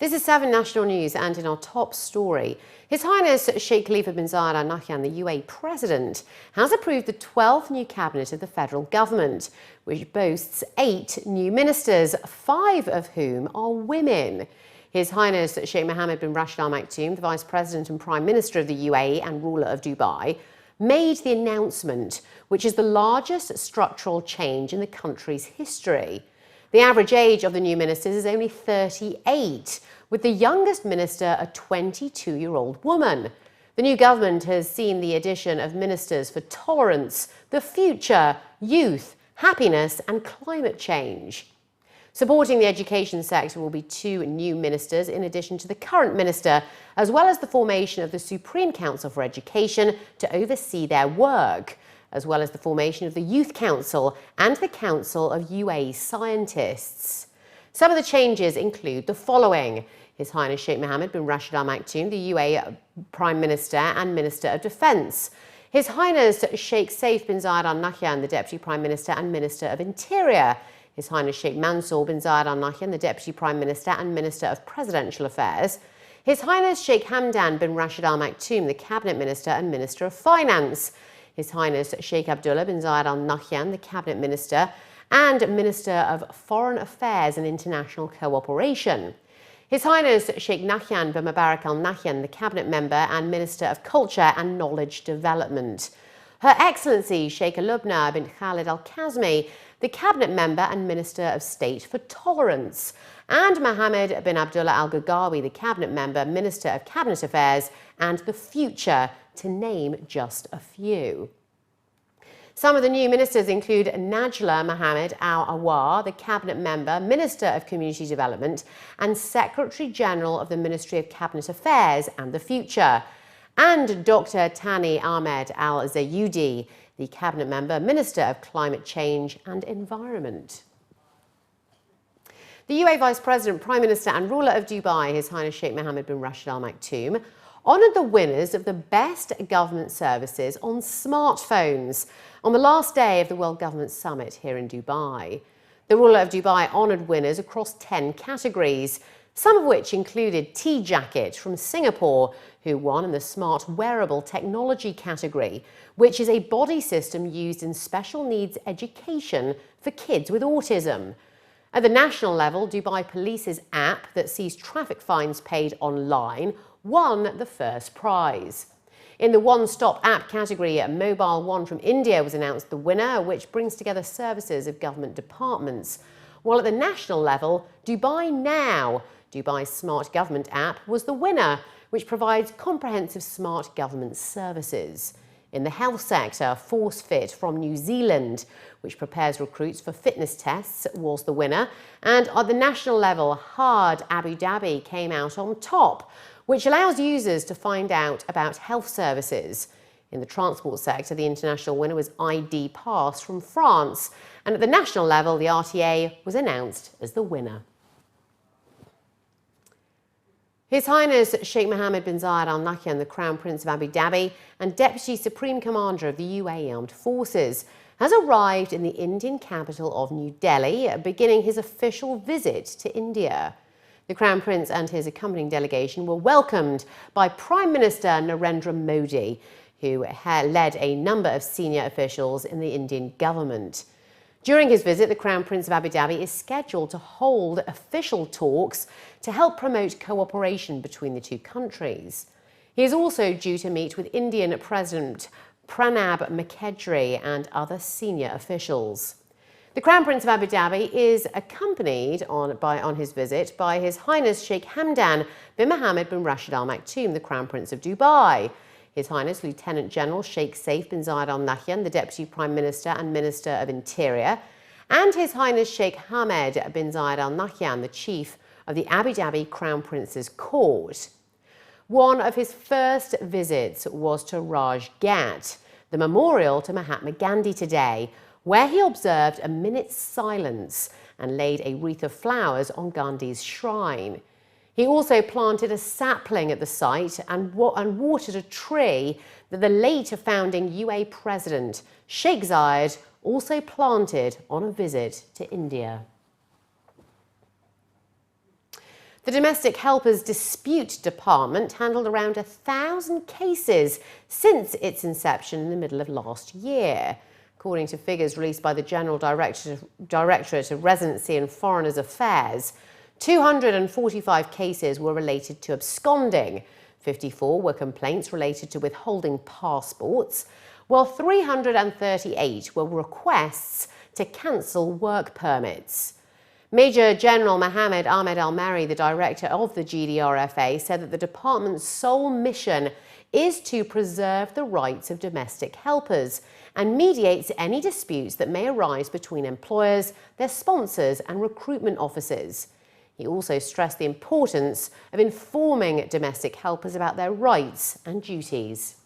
This is 7 National News, and in our top story, His Highness Sheikh Khalifa bin Zayed Al Nahyan, the UAE President, has approved the 12th new cabinet of the federal government, which boasts 8 new ministers, 5 of whom are women. His Highness Sheikh Mohammed bin Rashid Al Maktoum, the Vice President and Prime Minister of the UAE and ruler of Dubai, made the announcement, which is the largest structural change in the country's history. The average age of the new ministers is only 38, with the youngest minister a 22-year-old woman. The new government has seen the addition of ministers for tolerance, the future, youth, happiness and climate change. Supporting the education sector will be 2 new ministers in addition to the current minister, as well as the formation of the Supreme Council for Education to oversee their work, as well as the formation of the Youth Council and the Council of UAE Scientists. Some of the changes include the following. His Highness Sheikh Mohammed bin Rashid Al Maktoum, the UAE Prime Minister and Minister of Defence. His Highness Sheikh Saif bin Zayed Al Nahyan, the Deputy Prime Minister and Minister of Interior. His Highness Sheikh Mansour bin Zayed Al Nahyan, the Deputy Prime Minister and Minister of Presidential Affairs. His Highness Sheikh Hamdan bin Rashid Al Maktoum, the Cabinet Minister and Minister of Finance. His Highness Sheikh Abdullah bin Zayed Al Nahyan, the Cabinet Minister and Minister of Foreign Affairs and International Cooperation. His Highness Sheikh Nahyan bin Mubarak Al Nahyan, the Cabinet Member and Minister of Culture and Knowledge Development. Her Excellency Sheikh Lubna bin Khalid Al Kazmi, the Cabinet Member and Minister of State for Tolerance, and Mohammed bin Abdullah Al Gagawi, the Cabinet Member, Minister of Cabinet Affairs and the Future, to name just a few. Some of the new ministers include Najla Mohammed Al Awar, the Cabinet Member, Minister of Community Development and Secretary General of the Ministry of Cabinet Affairs and the Future, and Dr. Tani Ahmed Al Zayudi, the Cabinet Member, Minister of Climate Change and Environment. The UAE Vice President, Prime Minister and ruler of Dubai, His Highness Sheikh Mohammed bin Rashid Al Maktoum, honoured the winners of the Best Government Services on Smartphones on the last day of the World Government Summit here in Dubai. The ruler of Dubai honoured winners across 10 categories, some of which included T-Jacket from Singapore, who won in the Smart Wearable Technology category, which is a body system used in special needs education for kids with autism. At the national level, Dubai Police's app that sees traffic fines paid online won the first prize. In the one-stop app category, Mobile One from India was announced the winner, which brings together services of government departments. While at the national level, Dubai Now, Dubai's smart government app, was the winner, which provides comprehensive smart government services. In the health sector, ForceFit from New Zealand, which prepares recruits for fitness tests, was the winner. And at the national level, Hard Abu Dhabi came out on top, which allows users to find out about health services. In the transport sector, the international winner was ID Pass from France. And at the national level, the RTA was announced as the winner. His Highness Sheikh Mohammed bin Zayed Al Nahyan, the Crown Prince of Abu Dhabi and Deputy Supreme Commander of the UAE Armed Forces, has arrived in the Indian capital of New Delhi, beginning his official visit to India. The Crown Prince and his accompanying delegation were welcomed by Prime Minister Narendra Modi, who led a number of senior officials in the Indian government. During his visit, the Crown Prince of Abu Dhabi is scheduled to hold official talks to help promote cooperation between the 2 countries. He is also due to meet with Indian President Pranab Mukherjee and other senior officials. The Crown Prince of Abu Dhabi is accompanied on his visit by His Highness Sheikh Hamdan bin Mohammed bin Rashid Al Maktoum, the Crown Prince of Dubai. His Highness Lieutenant General Sheikh Saif bin Zayed Al Nahyan, the Deputy Prime Minister and Minister of Interior, and His Highness Sheikh Hamad bin Zayed Al Nahyan, the Chief of the Abu Dhabi Crown Prince's Court. One of his first visits was to Raj Ghat, the memorial to Mahatma Gandhi today, where he observed a minute's silence and laid a wreath of flowers on Gandhi's shrine. He also planted a sapling at the site and watered a tree that the later founding UAE President, Sheikh Zayed, also planted on a visit to India. The Domestic Helpers Dispute Department handled around 1,000 cases since its inception in the middle of last year. According to figures released by the General Directorate of Residency and Foreigners Affairs, 245 cases were related to absconding, 54 were complaints related to withholding passports, while 338 were requests to cancel work permits. Major General Mohammed Ahmed Al-Mari, the director of the GDRFA, said that the department's sole mission is to preserve the rights of domestic helpers and mediates any disputes that may arise between employers, their sponsors and recruitment offices. He also stressed the importance of informing domestic helpers about their rights and duties.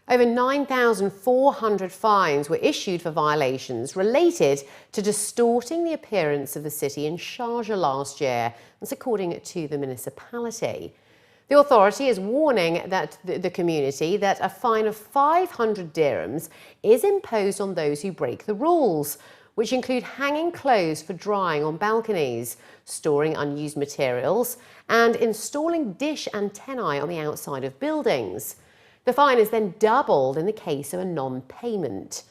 Over 9,400 fines were issued for violations related to distorting the appearance of the city in Sharjah last year, that's according to the municipality. The authority is warning that the community that a fine of 500 dirhams is imposed on those who break the rules, which include hanging clothes for drying on balconies, storing unused materials, and installing dish antennae on the outside of buildings. The fine is then doubled in the case of a non-payment.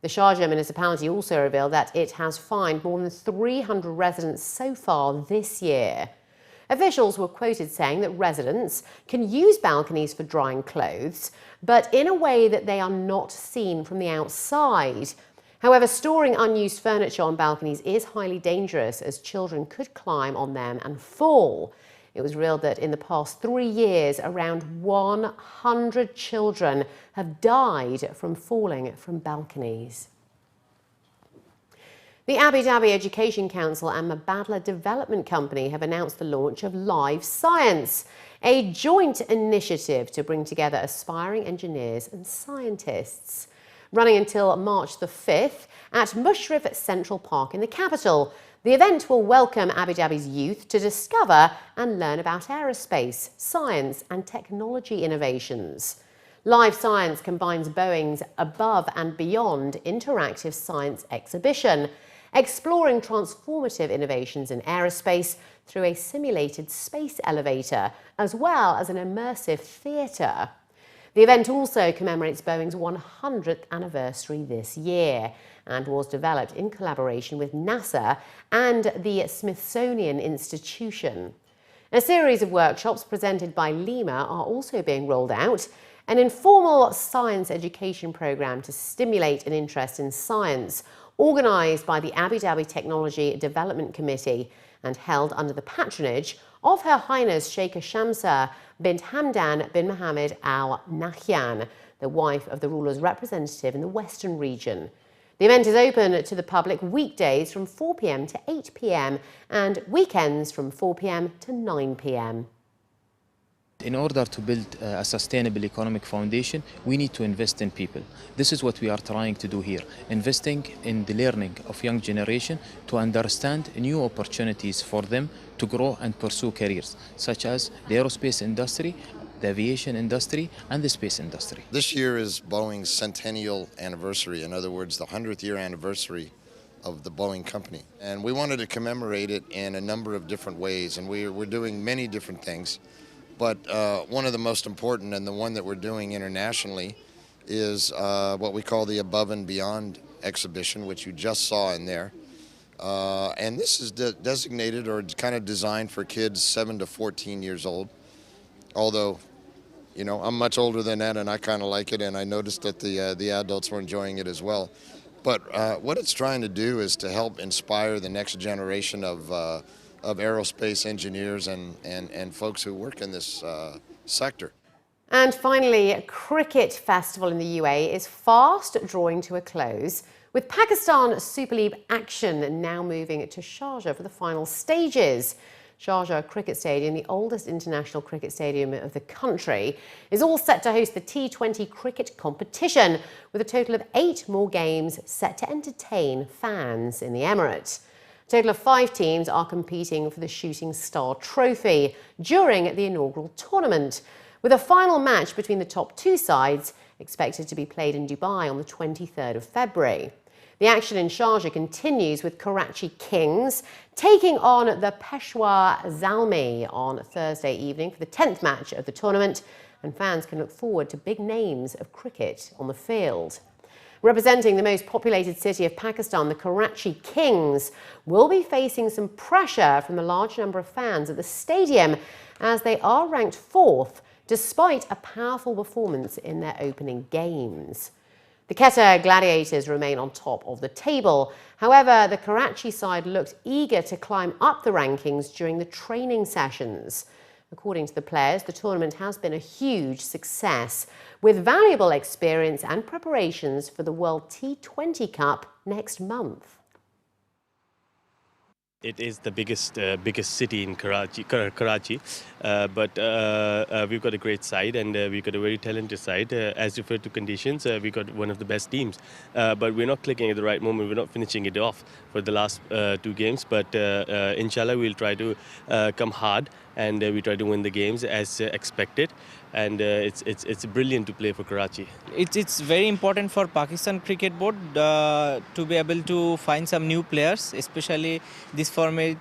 The Sharjah municipality also revealed that it has fined more than 300 residents so far this year. Officials were quoted saying that residents can use balconies for drying clothes, but in a way that they are not seen from the outside. However, storing unused furniture on balconies is highly dangerous, as children could climb on them and fall. It was revealed that in the past 3 years, around 100 children have died from falling from balconies. The Abu Dhabi Education Council and Mubadala Development Company have announced the launch of LiveScience, a joint initiative to bring together aspiring engineers and scientists. Running until March the 5th at Mushrif Central Park in the capital, the event will welcome Abu Dhabi's youth to discover and learn about aerospace, science and technology innovations. LiveScience combines Boeing's Above and Beyond interactive science exhibition, exploring transformative innovations in aerospace through a simulated space elevator, as well as an immersive theatre. The event also commemorates Boeing's 100th anniversary this year and was developed in collaboration with NASA and the Smithsonian Institution. A series of workshops presented by lema are also being rolled out, an informal science education program to stimulate an interest in science, organised by the Abu Dhabi Technology Development Committee and held under the patronage of Her Highness Sheikha Shamsa bint Hamdan bin Mohammed Al Nahyan, the wife of the ruler's representative in the Western region. The event is open to the public weekdays from 4 p.m. to 8 p.m. and weekends from 4 p.m. to 9 p.m. In order to build a sustainable economic foundation, we need to invest in people. This is what we are trying to do here, investing in the learning of young generation to understand new opportunities for them to grow and pursue careers, such as the aerospace industry, the aviation industry, and the space industry. This year is Boeing's centennial anniversary, in other words, the 100th year anniversary of the Boeing company. And we wanted to commemorate it in a number of different ways, and we're doing many different things. But one of the most important, and the one that we're doing internationally, is what we call the Above and Beyond exhibition, which you just saw in there. And this is designated or kind of designed for kids 7 to 14 years old. Although, you know, I'm much older than that, and I kind of like it, and I noticed that the adults were enjoying it as well. But what it's trying to do is to help inspire the next generation of aerospace engineers and folks who work in this sector. And finally, a cricket festival in the UAE is fast drawing to a close, with Pakistan Super League action now moving to Sharjah for the final stages. Sharjah Cricket Stadium, the oldest international cricket stadium of the country, is all set to host the T20 cricket competition, with a total of 8 more games set to entertain fans in the Emirate. A total of 5 teams are competing for the Shooting Star Trophy during the inaugural tournament, with a final match between the top 2 sides expected to be played in Dubai on the 23rd of February. The action in Sharjah continues with Karachi Kings taking on the Peshawar Zalmi on Thursday evening for the 10th match of the tournament, and fans can look forward to big names of cricket on the field. Representing the most populated city of Pakistan, the Karachi Kings will be facing some pressure from the large number of fans at the stadium, as they are ranked 4th despite a powerful performance in their opening games. The Quetta Gladiators remain on top of the table. However, the Karachi side looked eager to climb up the rankings during the training sessions. According to the players, the tournament has been a huge success, with valuable experience and preparations for the World T20 Cup next month. It is the biggest city in Karachi, but we've got a great side, and we've got a very talented side. As referred to conditions, we've got one of the best teams, but we're not clicking at the right moment. We're not finishing it off for the last 2 games, but inshallah we'll try to come hard, and we try to win the games as expected. And it's brilliant to play for Karachi. It's very important for Pakistan Cricket Board to be able to find some new players, especially this format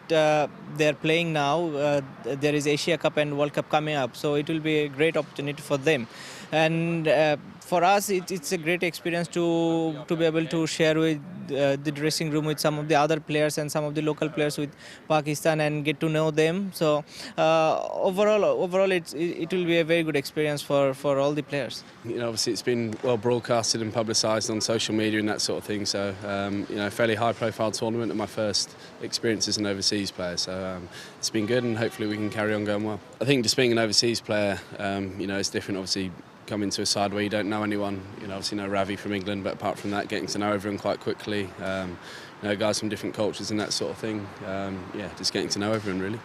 they're playing now. There is Asia Cup and World Cup coming up, so it will be a great opportunity for them. And for us, it's a great experience to be able to share with the dressing room with some of the other players and some of the local players with Pakistan and get to know them. So overall, it will be a very good experience for all the players. You know, obviously it's been well broadcasted and publicised on social media and that sort of thing. So you know, fairly high-profile tournament and my first experience as an overseas player. So it's been good, and hopefully we can carry on going well. I think just being an overseas player, you know, it's different. Obviously, coming to a side where you don't know anyone. You know, obviously know Ravi from England, but apart from that, getting to know everyone quite quickly. You know, guys from different cultures and that sort of thing. Yeah, just getting to know everyone really.